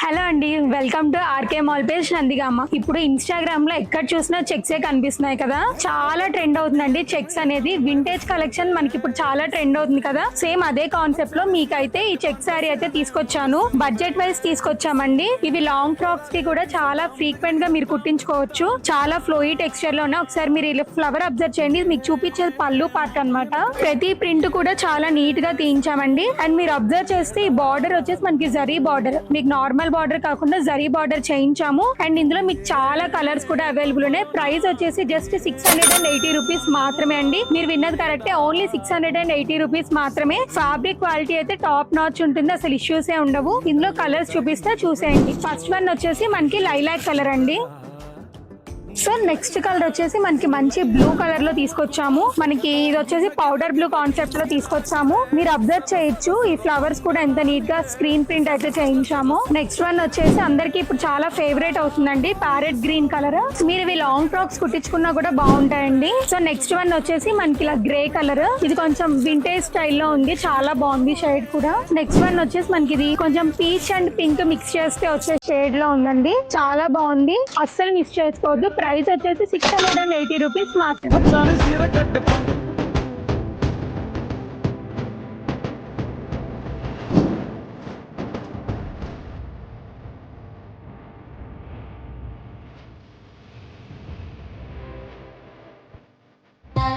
Hello అండి, welcome to RK mall page Nandigama. ఇప్పుడు Instagram లో ఎక్కడ చూసినా చెక్సే కనిపిస్తున్నాయి కదా, చాలా ట్రెండ్ అవుతుందండి చెక్స్ అనేది. వింటేజ్ కలెక్షన్ మనకి ఇప్పుడు చాలా ట్రెండ్ అవుతుంది కదా, సేమ్ అదే కాన్సెప్ట్ లో మీకైతే ఈ చెక్ శారీ అయితే తీసుకొచ్చాను. బడ్జెట్ వైజ్ తీసుకొచ్చామండి. ఇవి లాంగ్ ఫ్రాక్స్ కి కూడా చాలా ఫ్రీక్వెంట్ గా మీరు కుట్టించుకోవచ్చు. చాలా ఫ్లోయి టెక్స్చర్ లో ఉన్నాయి. ఒకసారి మీరు ఫ్లవర్ అబ్జర్వ్ చేయండి, మీకు చూపించేది పళ్ళు పార్ట్ అన్నమాట. ప్రతి ప్రింట్ కూడా చాలా నీట్ గా తీయించామండి. అండ్ మీరు అబ్జర్వ్ చేస్తే ఈ బార్డర్ వచ్చేసి మనకి జరీ బార్డర్, మీకు నార్మల్ బార్డర్ కాకుండా జరీ బార్డర్ చేయించాము. అండ్ ఇందులో మీకు చాలా కలర్స్ కూడా అవైలబుల్ ఉన్నాయి. ప్రైస్ వచ్చేసి జస్ట్ 680 రూపీస్ మాత్రమే అండి. మీరు విన్నది కరెక్టే, ఓన్లీ 680 రూపీస్ మాత్రమే. ఫ్యాబ్రిక్ క్వాలిటీ అయితే టాప్ నాచ్ ఉంటుంది, అసలు ఇష్యూస్ ఏ ఉండవు. ఇందులో కలర్స్ చూపిస్తే చూసేయండి. ఫస్ట్ వన్ వచ్చేసి మనకి లైలాక్ కలర్ అండి. సో నెక్స్ట్ కలర్ వచ్చేసి మనకి మంచి బ్లూ కలర్ లో తీసుకొచ్చాము. మనకి ఇది వచ్చేసి పౌడర్ బ్లూ కాన్సెప్ట్ లో తీసుకొచ్చాము. మీరు అబ్జర్వ్ చేయొచ్చు, ఈ ఫ్లవర్స్ కూడా ఎంత నీట్ గా స్క్రీన్ ప్రింట్ అయితే చేయించాము. నెక్స్ట్ వన్ వచ్చేసి అందరికి ఇప్పుడు చాలా ఫేవరెట్ అవుతుందండి, ప్యారెట్ గ్రీన్ కలర్. మీరు ఇవి లాంగ్ ఫ్రాక్స్ కుట్టించుకున్నా కూడా బాగుంటాయండి. సో నెక్స్ట్ వన్ వచ్చేసి మనకి ఇలా గ్రే కలర్, ఇది కొంచెం వింటేజ్ స్టైల్లో ఉంది, చాలా బాగుంది షేడ్ కూడా. నెక్స్ట్ వన్ వచ్చేసి మనకి ఇది కొంచెం పీచ్ అండ్ పింక్ మిక్స్ చేస్తే వచ్చే షేడ్ లో ఉందండి, చాలా బాగుంది, అస్సలు మిస్ చేసుకోవద్దు. ప్రైస్ వచ్చేసి 680 రూపీస్ మాత్రమే.